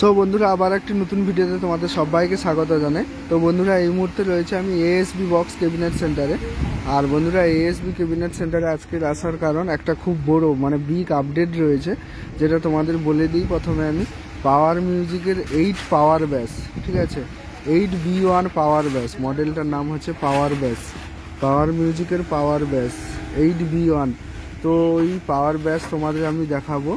So বন্ধুরা আবার একটি নতুন ভিডিওতে তোমাদের সবাইকে স্বাগত জানাই। তো বন্ধুরা এই মুহূর্তে রয়েছে আমি এএসবি বক্স ক্যাবিনেট সেন্টারে। আর বন্ধুরা এএসবি ক্যাবিনেট সেন্টারে আজকের আসার কারণ একটা খুব বড় বিগ আপডেট রয়েছে, যেটা তোমাদের বলে দিই। প্রথমে আমি পাওয়ার মিউজিকের 8 পাওয়ার ব্যাস, ঠিক আছে, 8B1 পাওয়ার ব্যাস, মডেলটার নাম হচ্ছে পাওয়ার ব্যাস, পাওয়ার মিউজিকের পাওয়ার ব্যাস 8B1। তো এই পাওয়ার ব্যাস তোমাদের আমি দেখাবো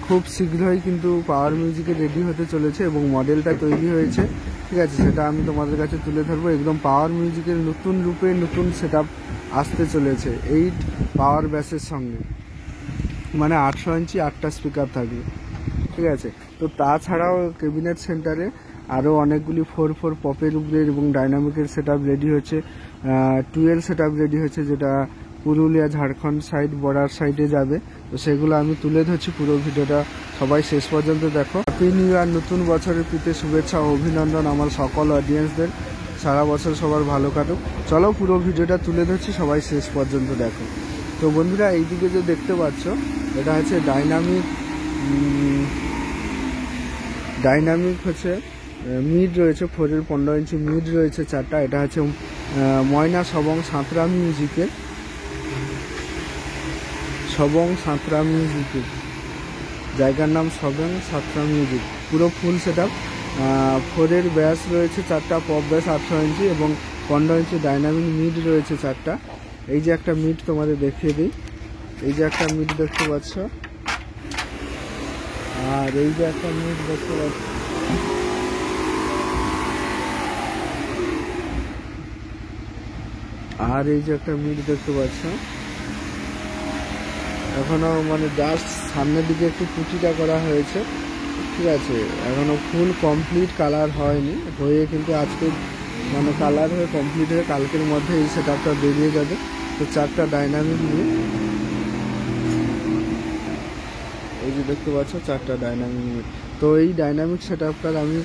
খুব শীঘ্রই, কিন্তু পাওয়ার মিউজিকে রেডি হতে চলেছে এবং মডেলটা তৈরি হয়েছে, ঠিক আছে, সেটা আমি তোমাদের কাছে তুলে ধরবো। একদম পাওয়ার মিউজিকের নতুন রূপে নতুন সেটআপ আসতে চলেছে 8 পাওয়ার ব্যাসের সঙ্গে, মানে 800 ইঞ্চি 8টা স্পিকার থাকবে, ঠিক আছে। তো তাছাড়াও ক্যাবিনেট সেন্টারে আরও অনেকগুলি 4 পপের উপরের এবং ডাইনামিকের সেটআপ রেডি হচ্ছে, 12 সেটআপ রেডি হচ্ছে, যেটা পুরুলিয়া ঝাড়খণ্ড সাইড বর্ডার সাইডে যাবে। তো সেগুলো আমি তুলে ধরছি, পুরো ভিডিওটা সবাই শেষ পর্যন্ত দেখো। হ্যাপি নিউ ইয়ার, নতুন বছরের প্রীতি শুভেচ্ছা ও অভিনন্দন আমার সকল অডিয়েন্সদের, সারা বছর সবার ভালো কাটুক। চলো পুরো ভিডিওটা তুলে ধরছি, সবাই শেষ পর্যন্ত দেখো। তো বন্ধুরা এইদিকে যে দেখতে পাচ্ছ, এটা হচ্ছে ডাইনামিক হচ্ছে মিড রয়েছে, 4-এর 15 ইঞ্চি মিড রয়েছে 4টা। এটা হচ্ছে ময়না সবং সাঁতরা মিউজিকের, সবং সাঁতরা মিউজিকের জায়গার নাম সবং সাঁতরা মিউজিক। পুরো ফুল সেটআপ, 4-এর ব্যাস রয়েছে 4টা, পপ ব্যাস 800 ইঞ্চি এবং 15 ইঞ্চি ডাইনামিক মিড রয়েছে 4টা। এই যে একটা মিড তোমাদের দেখিয়ে দিই, এই যে একটা মিড দেখতে পাচ্ছ, আর এই যে একটা মিড দেখতে পাচ্ছ, আর এই যে একটা মিড দেখতে পাচ্ছ। এখনো জাস্ট সামনের দিকে একটু পুটিটা করা হয়েছে, ঠিক আছে, এখনো ফুল কমপ্লিট কালার হয়নি, হয়ে কিন্তু আজকে কালার হয়ে কমপ্লিট হয়ে কালকের মধ্যে এই সেটআপটা বেরিয়ে যাবে। তো 4টা ডাইনামিক নিয়ে, এই যে দেখতে পাচ্ছ 4টা ডাইনামিক নিয়ে। তো এই ডাইনামিক সেটআপটার আমি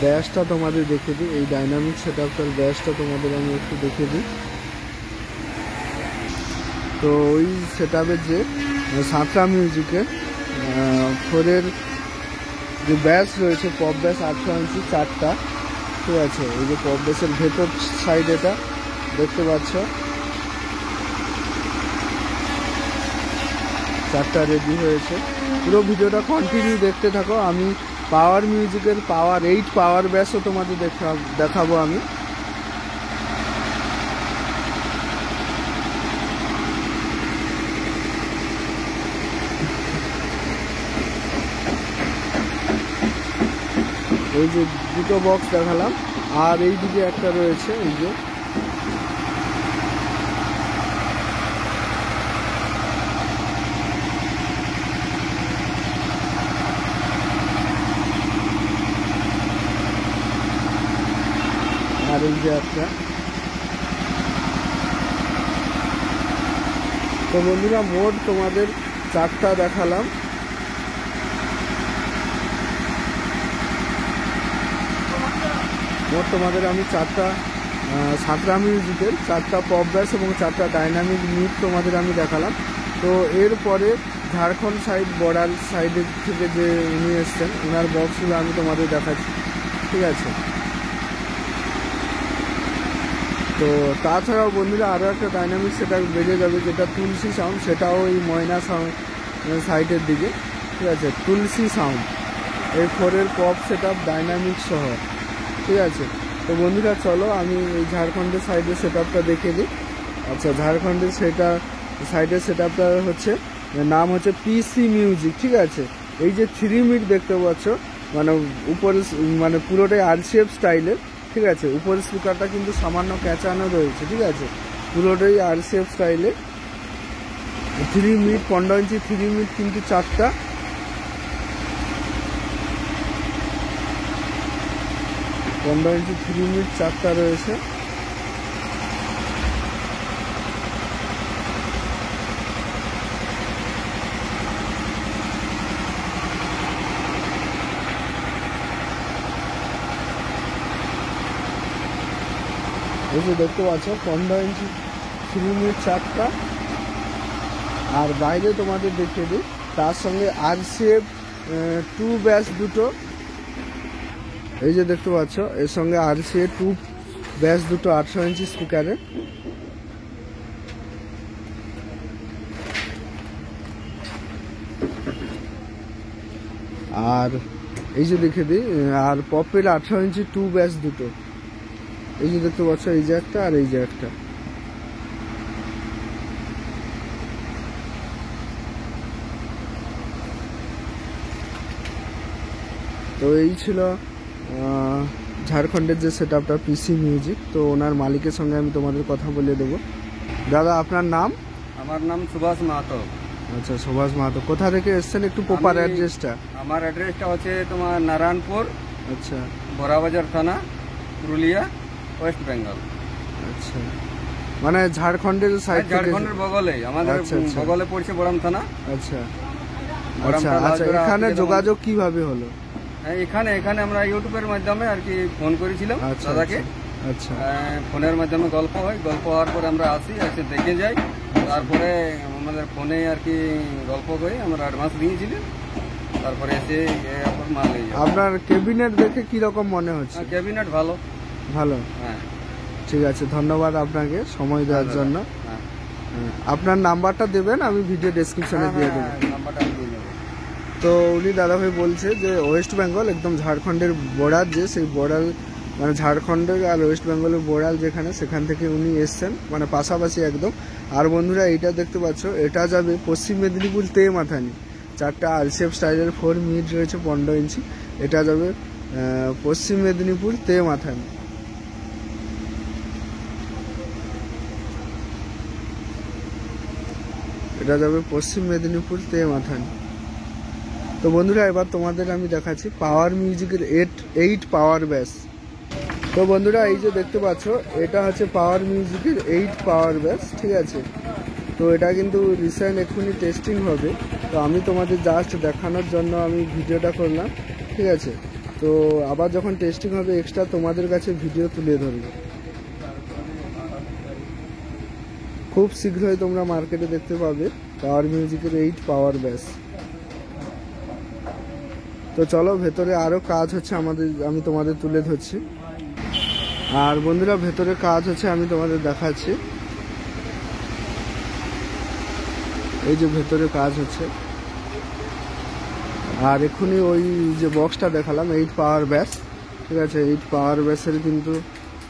ব্যাসটা তোমাদের দেখে দিই, এই ডাইনামিক সেটআপটার ব্যাসটা তোমাদের আমি একটু দেখে দিই। তো ওই সেটআপের যে সাঁতরা মিউজিকের 4-এর যে ব্যাস রয়েছে, পপ ব্যাস 800 ইঞ্চি 4টা, ঠিক আছে। এই যে পপ ব্যাসের ভেতর সাইড এটা দেখতে পাচ্ছ, 4টা রেডি হয়েছে। পুরো ভিডিওটা কন্টিনিউ দেখতে থাকো। আমি পাওয়ার মিউজিকের 8 পাওয়ার ব্যাসও তোমাদের দেখাবো আমি। এই যে দুটো বক্স দেখালাম, আর এই দিকে একটা রয়েছে, এই যে আর এই যে একটা। তো বন্ধুরা মোট তোমাদের 4টা দেখালাম, মোট তোমাদের আমি 4টা সাঁতরা মিউজিকের 4টা পপ ব্যাস এবং 4টা ডাইনামিক মিড তোমাদের আমি দেখালাম। তো এরপরে ঝাড়খণ্ড সাইড বর্ডার সাইডের থেকে যে উনি এসছেন, ওনার বক্সগুলো আমি তোমাদের দেখাচ্ছি, ঠিক আছে। তো তাছাড়াও বন্ধুরা আরও একটা ডাইনামিক সেটা বেরিয়ে যাবে, যেটা তুলসী সাউন্ড, সেটাও এই ময়না সাইডের দিকে, ঠিক আছে, তুলসী সাউন্ড, এই 4-এর পপ সেটআপ ডাইনামিক সহ, ঠিক আছে। তো বন্ধুরা চলো আমি এই ঝাড়খণ্ডের সাইডের সেটআপটা দেখে দিই। আচ্ছা, ঝাড়খণ্ডের সাইডের সেটআপটা হচ্ছে, নাম হচ্ছে পিসি মিউজিক, ঠিক আছে। এই যে 3 মিড দেখতে পাচ্ছ, উপরে পুরোটাই আরসিএফ স্টাইলের, ঠিক আছে। উপরের স্পিকারটা কিন্তু সামান্য ক্যাঁচানো রয়েছে, ঠিক আছে, পুরোটাই আরসিএফ স্টাইলে। 3 মিড 15 ইঞ্চি 3 মিড কিন্তু 4টা, 15 ইঞ্চি 3 মিড 4টা রয়েছে। এই যে দেখতে পাচ্ছ 15 ইঞ্চি 3 মিড 4টা। আর বাইরে তোমাদের দেখিয়ে দিই, তার সঙ্গে আরসিএফ টু ব্যাস দুটো, এই যে দেখতে পাচ্ছ, এর সঙ্গে RCA টু ব্যাস দুটো 800 ইঞ্চি স্পিকারে। আর এই যে দেখে দিই, আর পপের 18 ইঞ্চি টু ব্যাস দুটো, এই যে দেখতে পাচ্ছ, এই যে একটা আর এই যে একটা। তো এই ছিল ঝাড়খণ্ডের যে সেট আপটা PC মিউজিক। তো ওনার মালিকের সঙ্গে আমি তোমাদের কথা বলে দেবো। দাদা, আপনার নাম? আমার নাম সুভাষ মাহাতো। আচ্ছা, সুভাষ মাহাতো। কোথা থেকে এসছেন, একটু প্রপার অ্যাড্রেসটা? আমার অ্যাড্রেসটা হচ্ছে তোমার নারায়ণপুর, আচ্ছা, বড়াবাজার থানা, পুরুলিয়া, ওয়েস্ট বেঙ্গল। আচ্ছা, মানে ঝাড়খণ্ডের সাইড থেকে? ঝাড়খণ্ডের বগলে, আমাদের আচ্ছা, আচ্ছা। বগলে পড়ছে বড়াম থানা। আচ্ছা বড়াম আচ্ছা থানা, আচ্ছা, লালগড়া এখানে থেকে যোগাযোগ কিভাবে হলো? হ্যাঁ, এখানে আমরা ইউটিউবের মাধ্যমে আর কি ফোন করেছিলাম আচ্ছা দাদাকে। আচ্ছা ফোনের মাধ্যমে গল্প হয়, গল্প হওয়ার পরে আমরা আসি, এসে দেখে যাই। তারপরে আমাদের ফোনে আর কি গল্প করে আমরা অ্যাডভান্স দিয়েছিলেন, তারপরে এসে এরপর মাল নিয়ে যাই। আপনার ক্যাবিনেট দেখে কি রকম মনে হচ্ছে? ক্যাবিনেট ভালো। ভালো, হ্যাঁ, ঠিক আছে, ধন্যবাদ আপনাকে সময় দেওয়ার জন্য। হ্যাঁ, আপনার নাম্বারটা দেবেন, আমি ভিডিও ডেসক্রিপশনে দিয়ে দেবো। নাম্বারটা আমি দিয়ে দেবো। তো উনি দাদাভাই বলছে যে ওয়েস্ট বেঙ্গল, একদম ঝাড়খণ্ডের বর্ডার, যে সেই বর্ডার মানে ঝাড়খণ্ডের আর ওয়েস্ট বেঙ্গলের বর্ডার যেখানে, সেখান থেকে উনি এসছেন, মানে পাশাপাশি একদম। আর বন্ধুরা, এইটা দেখতে পাচ্ছ, এটা যাবে পশ্চিম মেদিনীপুর তেমাথানি। 4টা RCF স্টাইলের 4 মিড রয়েছে 15 ইঞ্চি। এটা যাবে পশ্চিম মেদিনীপুর তেমাথানি। এটা যাবে পশ্চিম মেদিনীপুর তেমাথানি। তো বন্ধুরা, এবার তোমাদের আমি দেখাচ্ছি পাওয়ার মিউজিকের 8 পাওয়ার ব্যাস। তো বন্ধুরা, এই যে দেখতে পাচ্ছ, এটা হচ্ছে পাওয়ার মিউজিকের 8 পাওয়ার ব্যাস, ঠিক আছে। তো এটা কিন্তু রিসেন্ট এক্ষুনি টেস্টিং হবে, তো আমি তোমাদের জাস্ট দেখানোর জন্য আমি ভিডিওটা করলাম, ঠিক আছে। তো আবার যখন টেস্টিং হবে এক্সট্রা তোমাদের কাছে ভিডিও তুলে ধরবো। খুব শীঘ্রই তোমরা মার্কেটে দেখতে পাবে পাওয়ার মিউজিকের 8 পাওয়ার ব্যাস। তো চলো, ভেতরে আরও কাজ হচ্ছে আমি তোমাদের তুলে ধরছি। আর বন্ধুরা, ভেতরে কাজ হচ্ছে, আমি তোমাদের দেখাচ্ছি। এই যে ভেতরে কাজ হচ্ছে। আর এক্ষুনি ওই যে বক্সটা দেখালাম 8 পাওয়ার ব্যাস, ঠিক আছে, 8 পাওয়ার ব্যাসের কিন্তু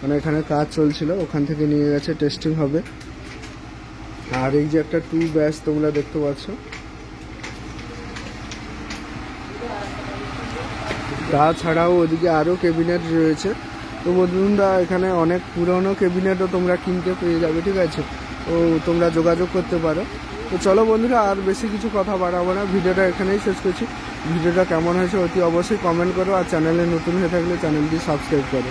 মানে এখানে কাজ চলছিল, ওখান থেকে নিয়ে গেছে, টেস্টিং হবে। আর এই যে একটা 2 ব্যাস তোমরা দেখতে পাচ্ছ। তাছাড়াও ওদিকে আরও ক্যাবিনেট রয়েছে। তো বন্ধুরা, এখানে অনেক পুরনো ক্যাবিনেটও তোমরা কিনতে পেয়ে যাবে, ঠিক আছে। তো তোমরা যোগাযোগ করতে পারো। তো চলো বন্ধুরা, আর বেশি কিছু কথা বাড়াবো না, ভিডিওটা এখানেই শেষ করছি। ভিডিওটা কেমন হয়েছে অতি অবশ্যই কমেন্ট করো, আর চ্যানেলে নতুন হয়ে থাকলে চ্যানেলটি সাবস্ক্রাইব করো।